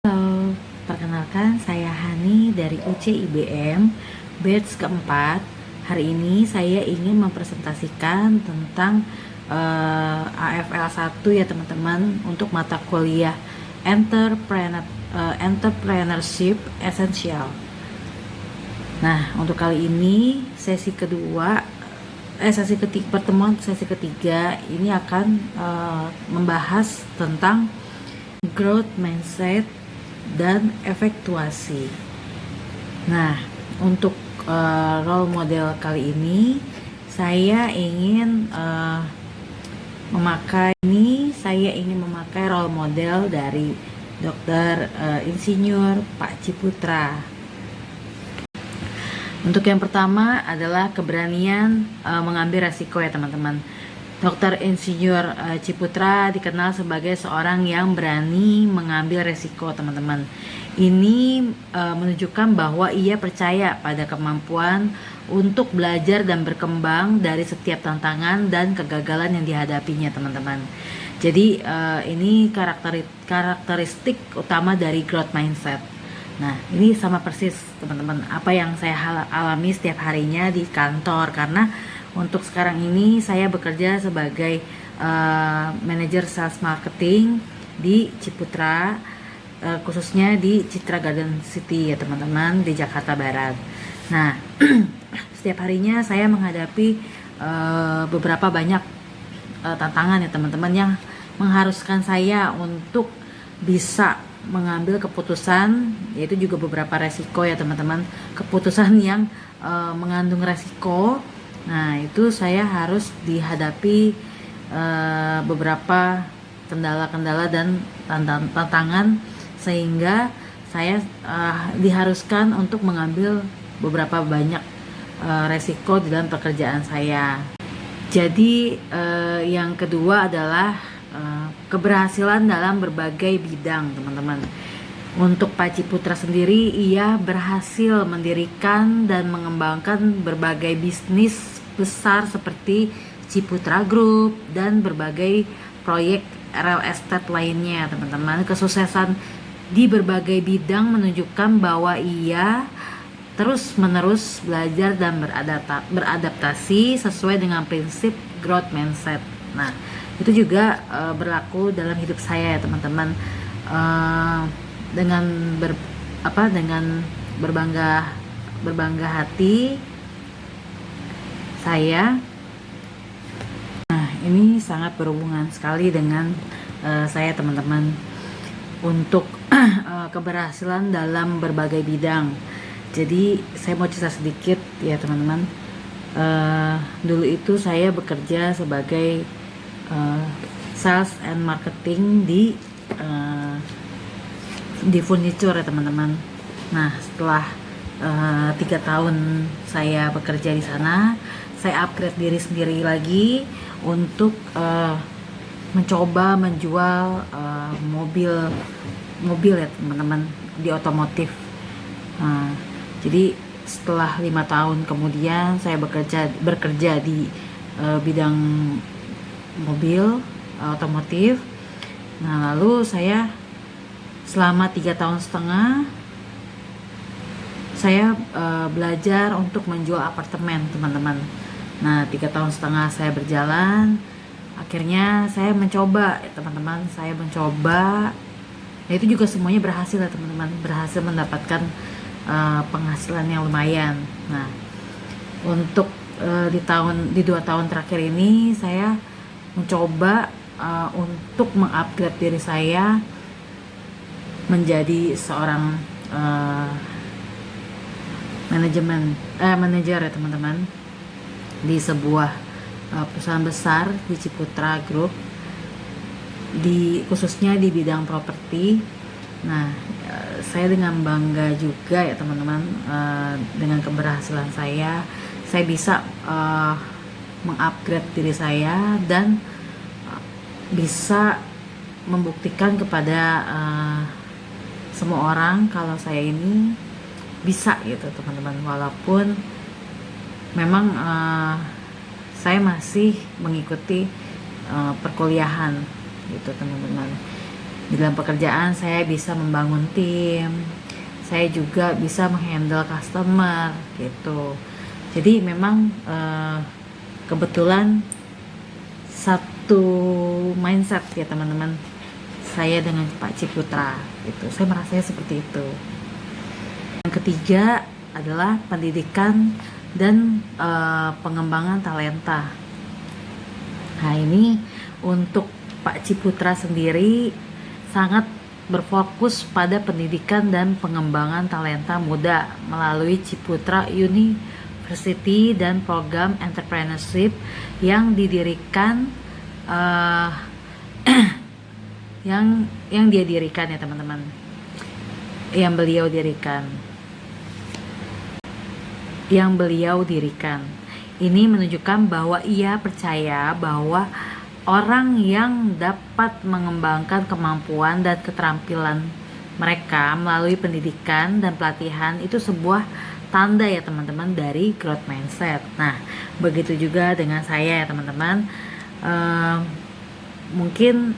Halo, perkenalkan saya Hani dari UC IBM batch keempat. Hari ini saya ingin mempresentasikan tentang AFL 1 ya teman-teman, untuk mata kuliah Entrepreneurship Essential. Nah, untuk kali ini sesi ketiga ini akan membahas tentang growth mindset dan efektuasi. Nah, untuk role model kali ini saya ingin memakai role model dari Dr. Insinyur Pak Ciputra. Untuk yang pertama adalah keberanian mengambil resiko ya teman-teman. Dr. Insinyur Ciputra dikenal sebagai seorang yang berani mengambil resiko teman-teman. Ini menunjukkan bahwa ia percaya pada kemampuan untuk belajar dan berkembang dari setiap tantangan dan kegagalan yang dihadapinya teman-teman. Jadi ini karakteristik utama dari growth mindset. Nah, ini sama persis teman-teman apa yang saya alami setiap harinya di kantor, karena untuk sekarang ini saya bekerja sebagai manajer sales marketing di Ciputra, khususnya di Citra Garden City ya teman-teman, di Jakarta Barat. Nah, setiap harinya saya menghadapi beberapa banyak tantangan ya teman-teman, yang mengharuskan saya untuk bisa mengambil keputusan, yaitu juga beberapa resiko ya teman-teman, keputusan yang mengandung resiko. Nah, itu saya harus dihadapi beberapa kendala-kendala dan tantangan, sehingga saya diharuskan untuk mengambil beberapa banyak resiko di dalam pekerjaan saya. Jadi yang kedua adalah keberhasilan dalam berbagai bidang teman-teman. Untuk Pak Ciputra sendiri, ia berhasil mendirikan dan mengembangkan berbagai bisnis besar seperti Ciputra Group dan berbagai proyek real estate lainnya teman-teman. Kesuksesan di berbagai bidang menunjukkan bahwa ia terus-menerus belajar dan beradaptasi sesuai dengan prinsip growth mindset. Nah, itu juga berlaku dalam hidup saya ya teman-teman. Dengan berbangga hati saya. Nah, ini sangat berhubungan sekali dengan saya teman-teman, untuk keberhasilan dalam berbagai bidang. Jadi saya mau cerita sedikit ya teman-teman. Dulu itu saya bekerja sebagai sales and marketing di furniture ya teman-teman. Nah, setelah 3 tahun saya bekerja di sana, saya upgrade diri sendiri lagi untuk mencoba menjual mobil ya teman-teman, di otomotif. Jadi setelah 5 tahun kemudian saya bekerja di bidang mobil otomotif. Nah, lalu saya selama 3,5 tahun saya belajar untuk menjual apartemen teman-teman. Nah, 3,5 tahun saya berjalan, akhirnya saya mencoba ya teman-teman, nah itu juga semuanya berhasil ya teman-teman, berhasil mendapatkan penghasilan yang lumayan. Nah, untuk di 2 tahun terakhir ini saya mencoba untuk mengupgrade diri saya menjadi seorang manajer ya teman-teman, di sebuah perusahaan besar di Ciputra Group, khususnya di bidang properti. Nah, saya dengan bangga juga ya teman-teman, dengan keberhasilan saya bisa mengupgrade diri saya dan bisa membuktikan kepada semua orang kalau saya ini bisa gitu teman-teman, walaupun memang saya masih mengikuti perkuliahan gitu teman-teman. Di dalam pekerjaan saya bisa membangun tim, saya juga bisa menghandle customer gitu. Jadi memang kebetulan satu mindset ya teman-teman, saya dengan Pak Ciputra gitu. Saya merasanya seperti itu. Yang ketiga adalah pendidikan dan pengembangan talenta. Nah, ini untuk Pak Ciputra sendiri sangat berfokus pada pendidikan dan pengembangan talenta muda melalui Ciputra University dan program entrepreneurship yang didirikan yang dia dirikan ya teman-teman, yang beliau dirikan. Ini menunjukkan bahwa ia percaya bahwa orang yang dapat mengembangkan kemampuan dan keterampilan mereka melalui pendidikan dan pelatihan itu sebuah tanda ya teman-teman dari growth mindset. Nah, begitu juga dengan saya ya teman-teman. Mungkin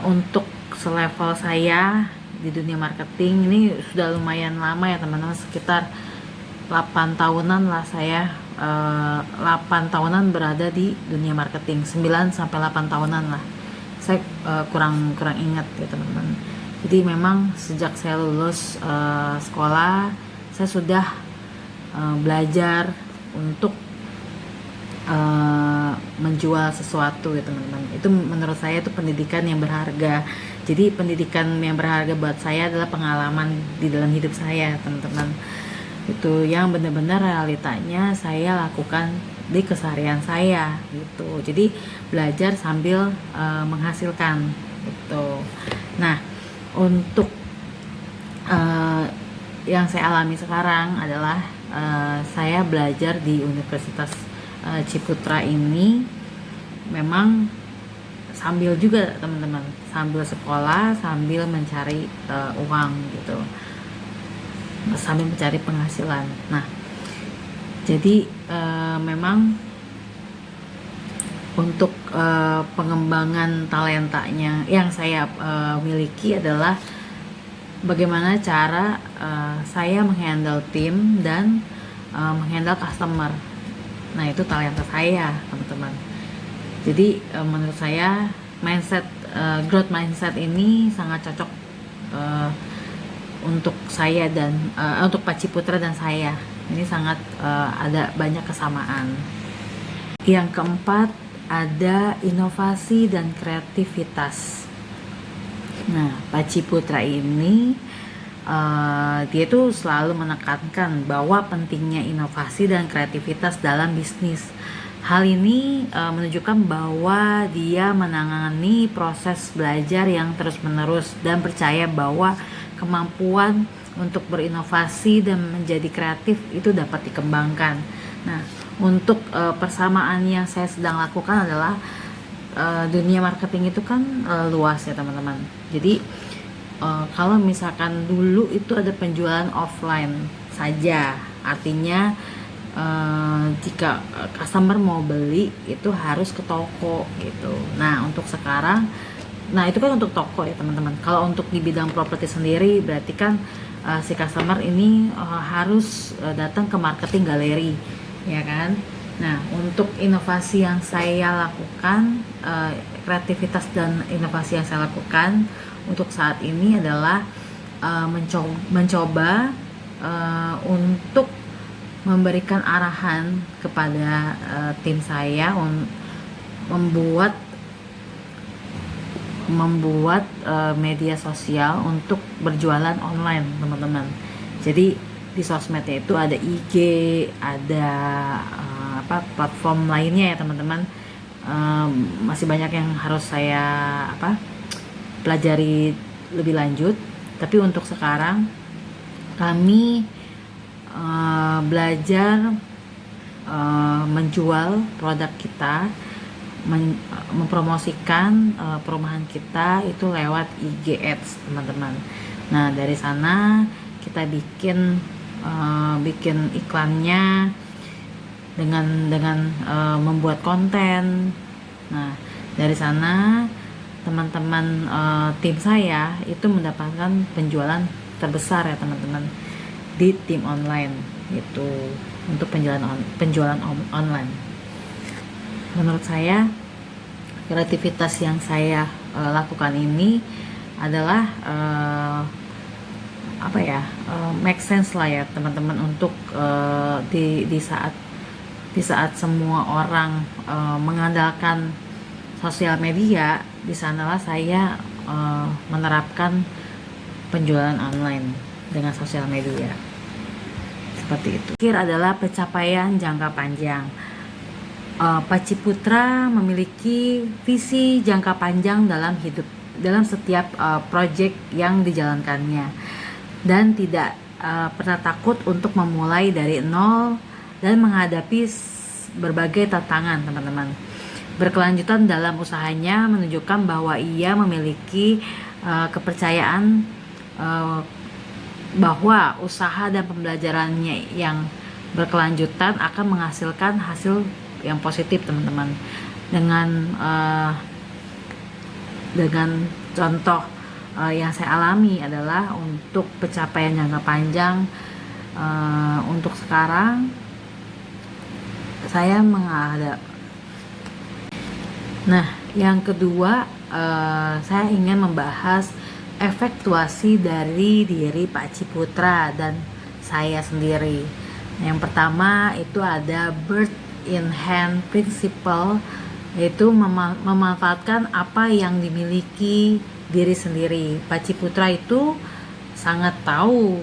untuk selevel saya di dunia marketing ini sudah lumayan lama ya teman-teman, sekitar 8 tahunan lah saya 8 tahunan berada di dunia marketing, 9 sampai 8 tahunan lah. Saya kurang ingat ya teman-teman. Jadi memang sejak saya lulus sekolah, saya sudah belajar untuk menjual sesuatu ya teman-teman. Itu menurut saya itu pendidikan yang berharga. Jadi pendidikan yang berharga buat saya adalah pengalaman di dalam hidup saya teman-teman. Itu yang benar-benar realitanya saya lakukan di keseharian saya gitu. Jadi belajar sambil menghasilkan gitu. Nah, untuk yang saya alami sekarang adalah saya belajar di Universitas Ciputra ini memang sambil juga teman-teman, sambil sekolah, sambil mencari uang gitu, sambil mencari penghasilan. Nah, jadi memang untuk pengembangan talentanya yang saya miliki adalah bagaimana cara saya menghandle tim dan menghandle customer. Nah, itu talenta saya teman-teman. Jadi menurut saya mindset growth mindset ini sangat cocok untuk saya dan untuk Pak Ciputra dan saya. Ini sangat ada banyak kesamaan. Yang keempat ada inovasi dan kreativitas. Nah, Pak Ciputra ini dia tuh selalu menekankan bahwa pentingnya inovasi dan kreativitas dalam bisnis. Hal ini menunjukkan bahwa dia menangani proses belajar yang terus-menerus dan percaya bahwa kemampuan untuk berinovasi dan menjadi kreatif itu dapat dikembangkan. Nah, untuk persamaan yang saya sedang lakukan adalah dunia marketing itu kan luas ya teman-teman. Jadi kalau misalkan dulu itu ada penjualan offline saja, artinya jika customer mau beli itu harus ke toko gitu. Nah, untuk sekarang, nah itu kan untuk toko ya teman-teman. Kalau untuk di bidang properti sendiri berarti kan si customer ini harus datang ke marketing galeri, ya kan? Nah, untuk inovasi yang saya lakukan, kreativitas dan inovasi yang saya lakukan untuk saat ini adalah mencoba untuk memberikan arahan kepada tim saya membuat media sosial untuk berjualan online teman-teman. Jadi di sosmednya itu ada IG, ada platform lainnya ya teman-teman. Masih banyak yang harus saya pelajari lebih lanjut, tapi untuk sekarang kami belajar menjual produk kita, mempromosikan perumahan kita itu lewat IG Ads teman-teman. Nah, dari sana kita bikin iklannya dengan membuat konten. Nah, dari sana teman-teman tim saya itu mendapatkan penjualan terbesar ya teman-teman di tim online itu untuk penjualan online. Menurut saya kreativitas yang saya lakukan ini adalah make sense lah ya teman-teman untuk di saat semua orang mengandalkan sosial media, di sanalah saya menerapkan penjualan online dengan sosial media seperti itu. Terakhir adalah pencapaian jangka panjang. Pak Ciputra memiliki visi jangka panjang dalam setiap proyek yang dijalankannya dan tidak pernah takut untuk memulai dari nol dan menghadapi berbagai tantangan teman-teman. Berkelanjutan dalam usahanya menunjukkan bahwa ia memiliki kepercayaan bahwa usaha dan pembelajarannya yang berkelanjutan akan menghasilkan hasil yang positif teman-teman. Dengan contoh yang saya alami adalah untuk pencapaian jangka panjang untuk sekarang saya menghadap. Nah, yang kedua saya ingin membahas efektuasi dari diri Pak Ciputra dan saya sendiri. Yang pertama itu ada bird in hand principle, yaitu memanfaatkan apa yang dimiliki diri sendiri. Pak Ciputra itu sangat tahu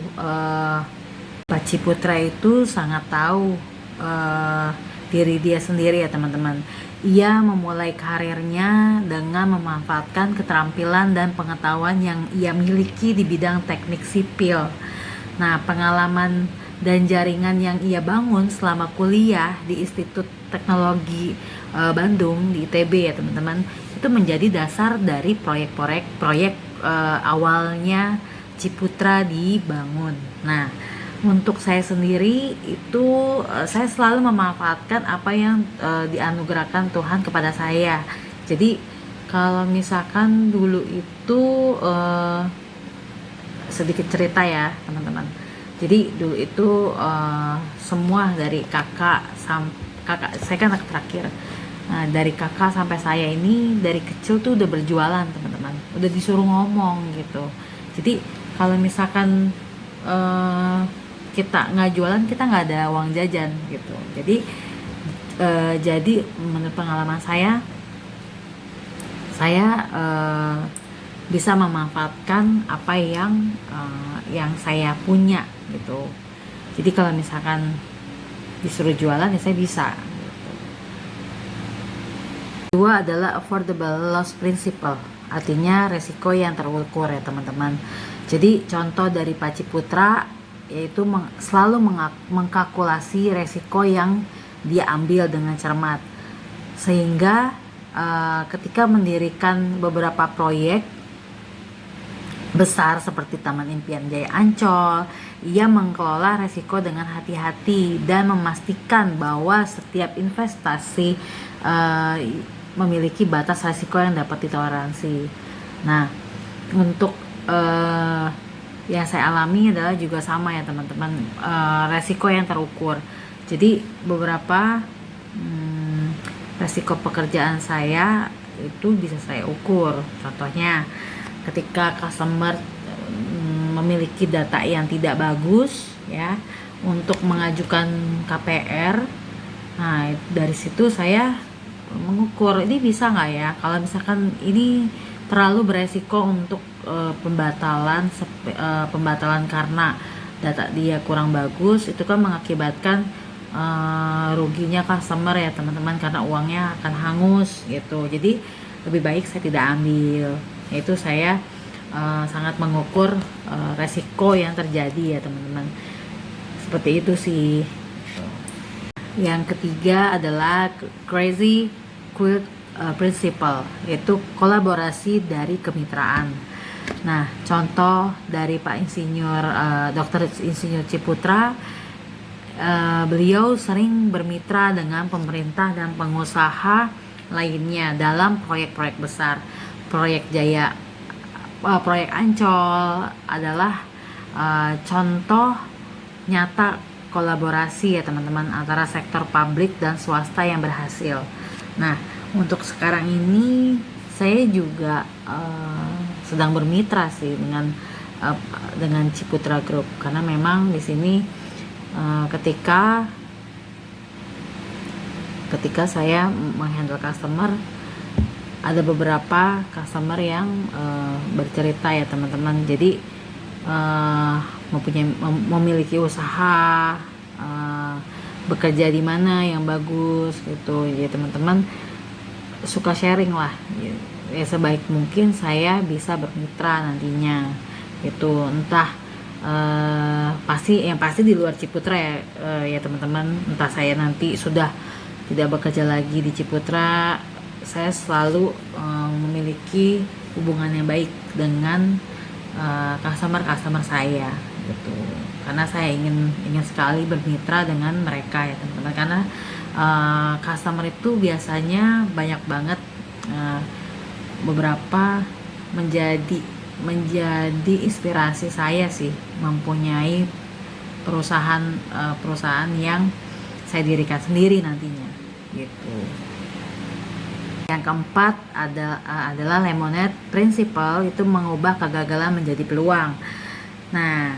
diri dia sendiri ya teman-teman. Ia memulai karirnya dengan memanfaatkan keterampilan dan pengetahuan yang ia miliki di bidang teknik sipil. Nah, pengalaman dan jaringan yang ia bangun selama kuliah di Institut Teknologi Bandung di ITB ya teman-teman, itu menjadi dasar dari proyek awalnya Ciputra dibangun. Nah, untuk saya sendiri itu saya selalu memanfaatkan apa yang dianugerahkan Tuhan kepada saya. Jadi kalau misalkan dulu itu sedikit cerita ya teman-teman. Jadi dulu itu semua dari kakak saya kan anak terakhir. Nah, dari kakak sampai saya ini dari kecil tuh udah berjualan teman-teman, udah disuruh ngomong gitu. Jadi kalau misalkan kita nggak jualan, kita nggak ada uang jajan gitu. Jadi menurut pengalaman saya bisa memanfaatkan apa yang saya punya gitu. Jadi kalau misalkan disuruh jualan ya saya bisa gitu. Kedua adalah affordable loss principle, artinya resiko yang terukur ya teman-teman. Jadi contoh dari Pak Ciputra yaitu selalu mengkalkulasi resiko yang dia ambil dengan cermat, sehingga ketika mendirikan beberapa proyek besar seperti Taman Impian Jaya Ancol, ia mengelola resiko dengan hati-hati dan memastikan bahwa setiap investasi memiliki batas resiko yang dapat ditoleransi. Nah, untuk yang saya alami adalah juga sama ya teman-teman, resiko yang terukur. Jadi beberapa resiko pekerjaan saya itu bisa saya ukur. Contohnya ketika customer memiliki data yang tidak bagus ya untuk mengajukan KPR, nah dari situ saya mengukur ini bisa nggak ya, kalau misalkan ini terlalu beresiko untuk pembatalan karena data dia kurang bagus, itu kan mengakibatkan ruginya customer ya teman-teman, karena uangnya akan hangus gitu. Jadi lebih baik saya tidak ambil. Itu saya sangat mengukur resiko yang terjadi ya teman-teman. Seperti itu sih. Yang ketiga adalah crazy quilt principle, yaitu kolaborasi dari kemitraan. Nah, contoh dari Pak Insinyur Dr. Insinyur Ciputra, beliau sering bermitra dengan pemerintah dan pengusaha lainnya dalam proyek-proyek besar. proyek Jaya, proyek Ancol adalah contoh nyata kolaborasi ya teman-teman antara sektor publik dan swasta yang berhasil. Nah, untuk sekarang ini saya juga sedang bermitra sih dengan Ciputra Group, karena memang di sini ketika saya menghandle customer, ada beberapa customer yang bercerita ya teman-teman. Jadi memiliki usaha, bekerja di mana yang bagus gitu ya teman-teman, suka sharing lah ya, sebaik mungkin saya bisa bermitra nantinya gitu, entah pasti di luar Ciputra ya, ya teman-teman. Entah saya nanti sudah tidak bekerja lagi di Ciputra, saya selalu memiliki hubungan yang baik dengan customer saya gitu, karena saya ingin sekali bermitra dengan mereka ya teman-teman, karena customer itu biasanya banyak banget, beberapa menjadi inspirasi saya sih, mempunyai perusahaan yang saya dirikan sendiri nantinya gitu. Yang keempat adalah Lemonade Principle, itu mengubah kegagalan menjadi peluang. Nah,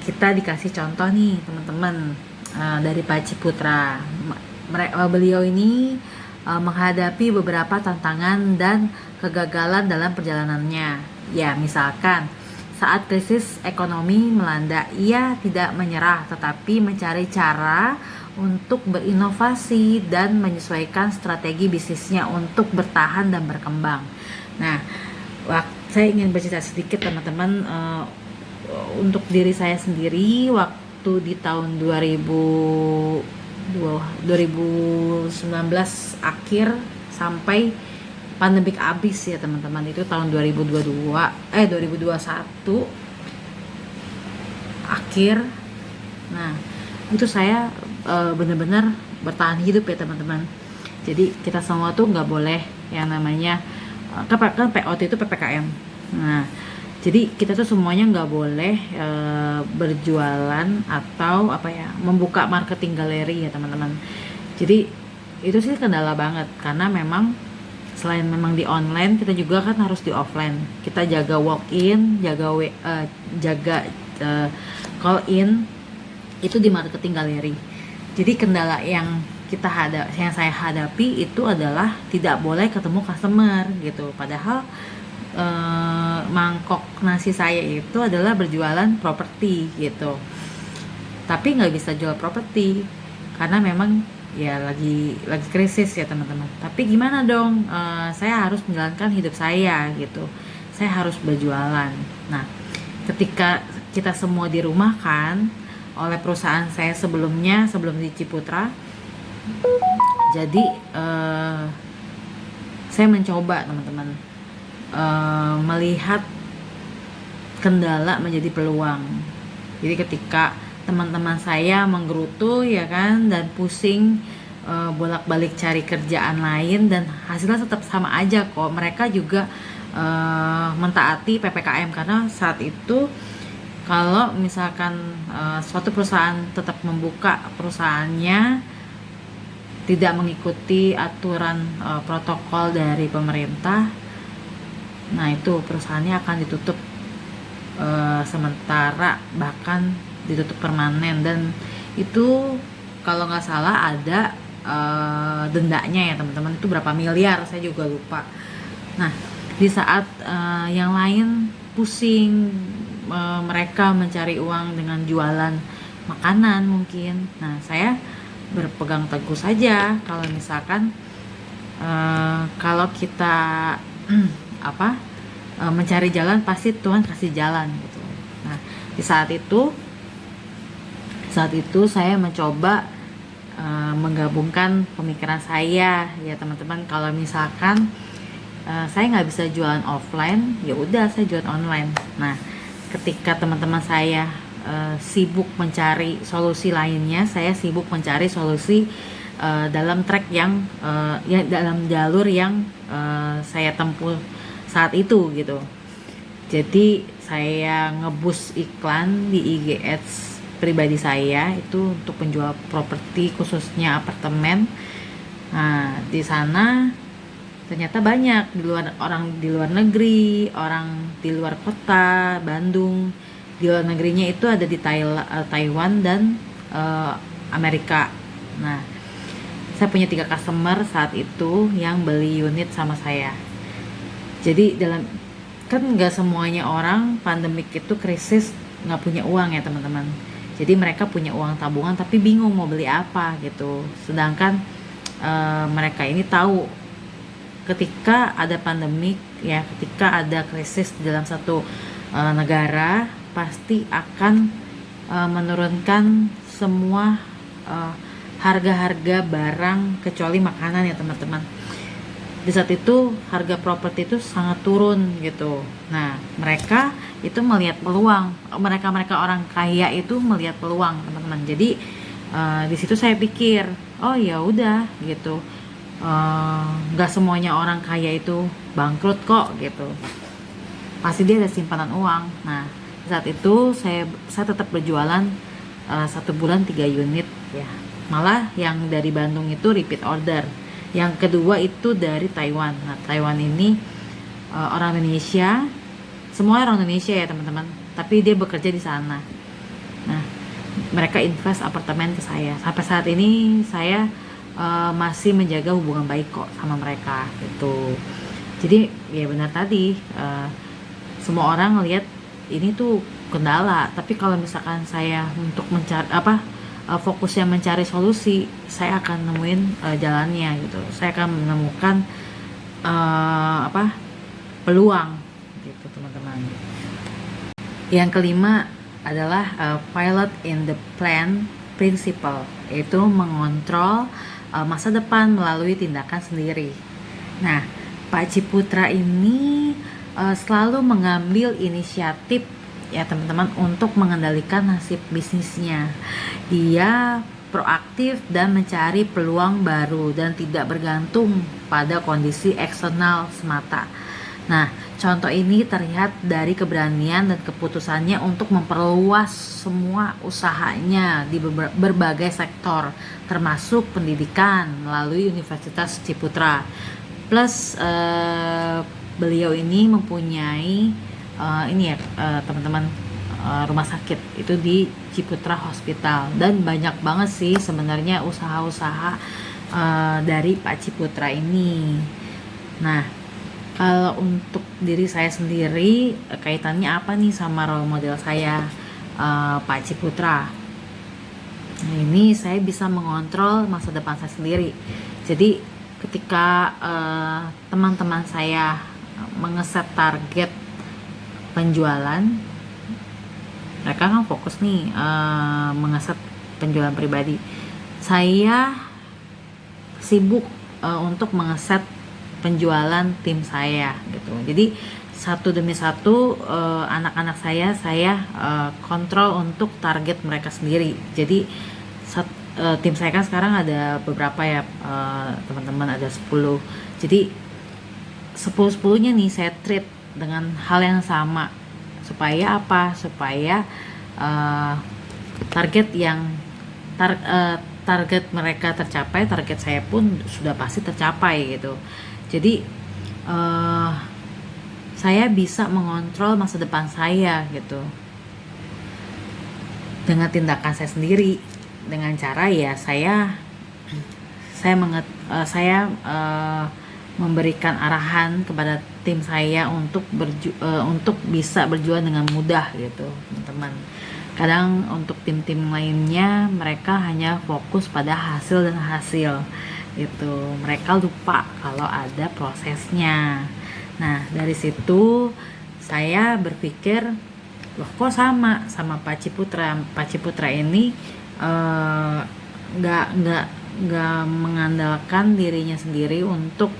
kita dikasih contoh nih teman-teman dari Pak Ciputra. Beliau ini menghadapi beberapa tantangan dan kegagalan dalam perjalanannya. Ya, misalkan saat krisis ekonomi melanda, ia tidak menyerah tetapi mencari cara untuk berinovasi dan menyesuaikan strategi bisnisnya untuk bertahan dan berkembang. Nah, saya ingin bercerita sedikit teman-teman untuk diri saya sendiri waktu di tahun 2019 akhir sampai pandemik habis ya teman-teman, itu tahun 2021 akhir. Nah, itu saya benar-benar bertahan hidup ya teman-teman. Jadi kita semua tuh nggak boleh yang namanya kan waktu itu PPKM. Nah, jadi kita tuh semuanya nggak boleh berjualan atau membuka marketing galeri ya teman-teman. Jadi itu sih kendala banget, karena memang selain memang di online, kita juga kan harus di offline. Kita jaga walk in, jaga call in itu di marketing galeri. Jadi kendala yang saya hadapi itu adalah tidak boleh ketemu customer gitu. Padahal mangkok nasi saya itu adalah berjualan properti gitu. Tapi nggak bisa jual properti karena memang ya lagi krisis ya teman-teman. Tapi gimana dong? Saya harus menjalankan hidup saya gitu. Saya harus berjualan. Nah, ketika kita semua dirumahkan oleh perusahaan saya sebelum di Ciputra, jadi saya mencoba teman-teman melihat kendala menjadi peluang. Jadi ketika teman-teman saya menggerutu ya kan, dan pusing bolak-balik cari kerjaan lain, dan hasilnya tetap sama aja kok, mereka juga mentaati PPKM, karena saat itu kalau misalkan suatu perusahaan tetap membuka perusahaannya tidak mengikuti aturan protokol dari pemerintah, nah itu perusahaannya akan ditutup sementara, bahkan ditutup permanen. Dan itu kalau nggak salah ada dendanya ya teman-teman, itu berapa miliar saya juga lupa. Nah, di saat yang lain pusing, mereka mencari uang dengan jualan makanan mungkin. Nah, saya berpegang teguh saja kalau misalkan kalau kita mencari jalan, pasti Tuhan kasih jalan gitu. Nah, di saat itu saya mencoba menggabungkan pemikiran saya ya teman-teman. Kalau misalkan saya nggak bisa jualan offline, ya udah saya jualan online. Nah, ketika teman-teman saya sibuk mencari solusi lainnya, saya sibuk mencari solusi dalam track yang ya dalam jalur yang saya tempuh saat itu gitu. Jadi saya ngebus iklan di IG Ads pribadi saya itu untuk penjual properti khususnya apartemen. Nah, di sana ternyata banyak orang di luar negeri, orang di luar kota, Bandung. Di luar negerinya itu ada di Taiwan dan Amerika. Nah, saya punya 3 customer saat itu yang beli unit sama saya. Jadi kan nggak semuanya orang pandemik itu krisis nggak punya uang ya teman-teman. Jadi mereka punya uang tabungan tapi bingung mau beli apa gitu. Sedangkan mereka ini tahu ketika ada pandemik ya, ketika ada krisis dalam satu negara pasti akan menurunkan semua harga-harga barang kecuali makanan ya teman-teman. Di saat itu harga properti itu sangat turun gitu. Nah, mereka itu melihat peluang. Mereka orang kaya itu melihat peluang, teman-teman. Jadi di situ saya pikir, oh ya udah gitu. Nggak semuanya orang kaya itu bangkrut kok gitu. Pasti dia ada simpanan uang. Nah, saat itu saya tetap berjualan 1 bulan 3 unit ya. Malah yang dari Bandung itu repeat order. Yang kedua itu dari Taiwan. Nah, Taiwan ini orang Indonesia, semua orang Indonesia ya teman-teman, tapi dia bekerja di sana. Nah, mereka invest apartemen ke saya. Sampai saat ini saya masih menjaga hubungan baik kok sama mereka gitu. Jadi ya benar tadi, semua orang ngelihat ini tuh kendala, tapi kalau misalkan saya untuk mencari fokusnya mencari solusi, saya akan nemuin jalannya gitu. Saya akan menemukan peluang gitu teman-teman. Yang kelima adalah pilot in the plan principle, yaitu mengontrol masa depan melalui tindakan sendiri. Nah, Pak Ciputra ini selalu mengambil inisiatif ya teman-teman untuk mengendalikan nasib bisnisnya. Dia proaktif dan mencari peluang baru dan tidak bergantung pada kondisi eksternal semata. Nah, contoh ini terlihat dari keberanian dan keputusannya untuk memperluas semua usahanya di berbagai sektor, termasuk pendidikan melalui Universitas Ciputra. Plus beliau ini mempunyai teman-teman rumah sakit itu di Ciputra Hospital, dan banyak banget sih sebenarnya usaha-usaha dari Pak Ciputra ini. Nah, kalau untuk diri saya sendiri kaitannya apa nih sama role model saya, Pak Ciputra? Nah, ini saya bisa mengontrol masa depan saya sendiri. Jadi ketika teman-teman saya mengeset target penjualan, mereka kan fokus nih mengeset penjualan pribadi. Saya sibuk untuk mengeset penjualan tim saya gitu. Jadi satu demi satu anak-anak saya kontrol untuk target mereka sendiri. Jadi tim saya kan sekarang ada beberapa ya teman-teman, ada 10. Jadi 10-10-nya nih saya treat dengan hal yang sama. Supaya apa? Supaya target mereka tercapai, target saya pun sudah pasti tercapai gitu. Jadi saya bisa mengontrol masa depan saya gitu dengan tindakan saya sendiri, dengan cara ya saya memberikan arahan kepada tim saya untuk bisa berjuang dengan mudah gitu teman-teman. Kadang untuk tim-tim lainnya mereka hanya fokus pada hasil dan hasil gitu, mereka lupa kalau ada prosesnya. Nah, dari situ saya berpikir, loh kok sama Pak Ciputra. Pak Ciputra ini nggak mengandalkan dirinya sendiri untuk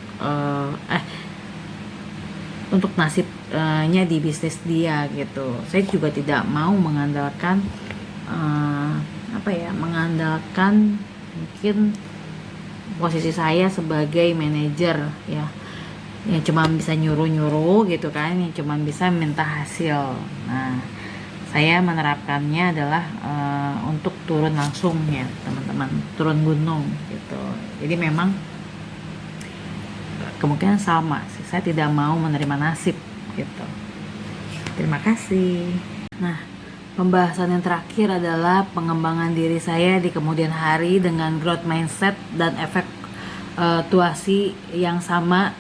nasibnya di bisnis dia gitu. Saya juga tidak mau mengandalkan mungkin posisi saya sebagai manajer ya, yang cuma bisa nyuruh-nyuruh gitu kan, yang cuma bisa minta hasil. Nah, saya menerapkannya adalah untuk turun langsung ya teman-teman, turun gunung gitu. Jadi memang kemungkinan sama sih, saya tidak mau menerima nasib gitu. Terima kasih. Nah, pembahasan yang terakhir adalah pengembangan diri saya di kemudian hari dengan growth mindset dan efektuasi yang sama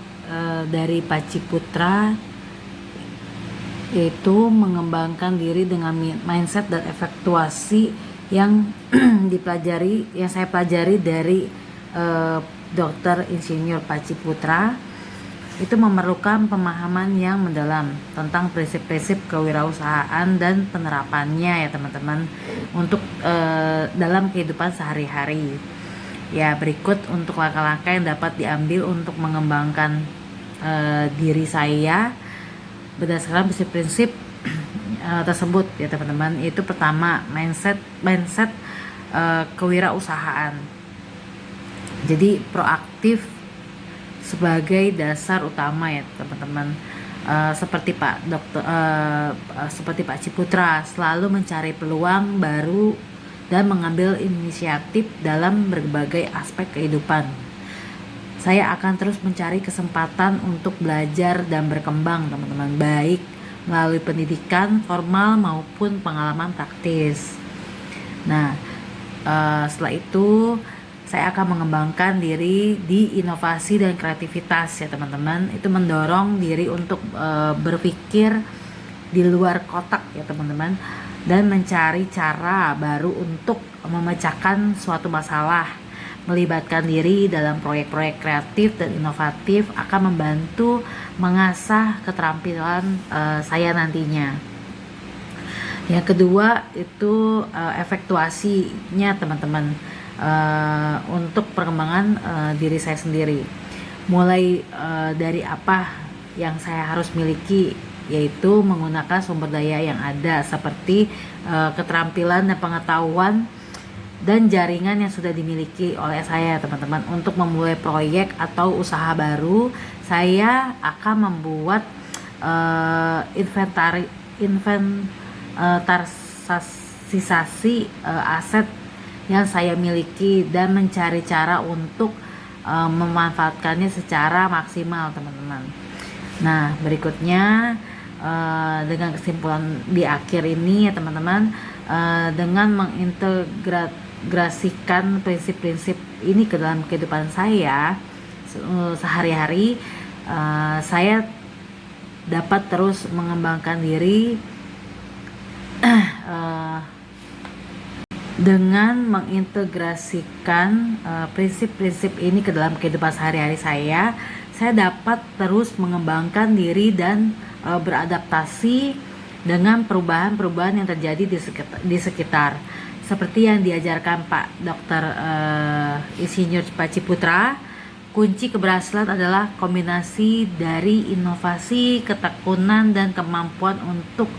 dari Pak Ciputra, yaitu mengembangkan diri dengan mindset dan efektuasi yang yang saya pelajari dari Dr. Insinyur Pak Ciputra. Itu memerlukan pemahaman yang mendalam tentang prinsip-prinsip kewirausahaan dan penerapannya ya teman-teman, untuk dalam kehidupan sehari-hari. Ya, berikut untuk langkah-langkah yang dapat diambil untuk mengembangkan diri saya berdasarkan prinsip-prinsip tersebut ya teman-teman. Itu pertama, mindset kewirausahaan. Jadi proaktif sebagai dasar utama ya teman-teman. Seperti Pak Ciputra selalu mencari peluang baru dan mengambil inisiatif dalam berbagai aspek kehidupan. Saya akan terus mencari kesempatan untuk belajar dan berkembang teman-teman, baik melalui pendidikan formal maupun pengalaman praktis. Nah, setelah itu saya akan mengembangkan diri di inovasi dan kreativitas ya teman-teman. Itu mendorong diri untuk berpikir di luar kotak ya teman-teman, dan mencari cara baru untuk memecahkan suatu masalah. Melibatkan diri dalam proyek-proyek kreatif dan inovatif akan membantu mengasah keterampilan saya nantinya. Yang kedua itu efektuasinya teman-teman, untuk perkembangan diri saya sendiri. Mulai dari apa yang saya harus miliki, yaitu menggunakan sumber daya yang ada seperti keterampilan dan pengetahuan dan jaringan yang sudah dimiliki oleh saya teman-teman. Untuk memulai proyek atau usaha baru, saya akan membuat inventarisasi aset yang saya miliki dan mencari cara untuk memanfaatkannya secara maksimal teman-teman. Nah, berikutnya dengan kesimpulan di akhir ini ya teman-teman, dengan mengintegrasikan prinsip-prinsip ini ke dalam kehidupan saya sehari-hari, saya dapat terus mengembangkan diri dengan mengintegrasikan prinsip-prinsip ini ke dalam kehidupan sehari-hari saya dapat terus mengembangkan diri dan beradaptasi dengan perubahan-perubahan yang terjadi di sekitar. Seperti yang diajarkan Pak Dr. Insinyur Pak Ciputra, kunci keberhasilan adalah kombinasi dari inovasi, ketekunan, dan kemampuan untuk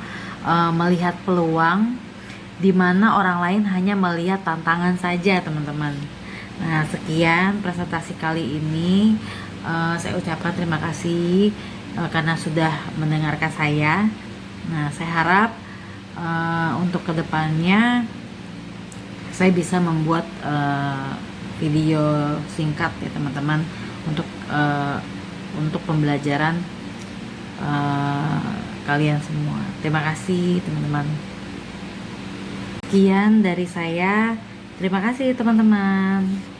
melihat peluang di mana orang lain hanya melihat tantangan saja teman-teman. Nah, sekian presentasi kali ini. Saya ucapkan terima kasih karena sudah mendengarkan saya. Nah, saya harap untuk kedepannya saya bisa membuat video singkat ya teman-teman, untuk pembelajaran kalian semua. Terima kasih teman-teman. Sekian dari saya. Terima kasih teman-teman.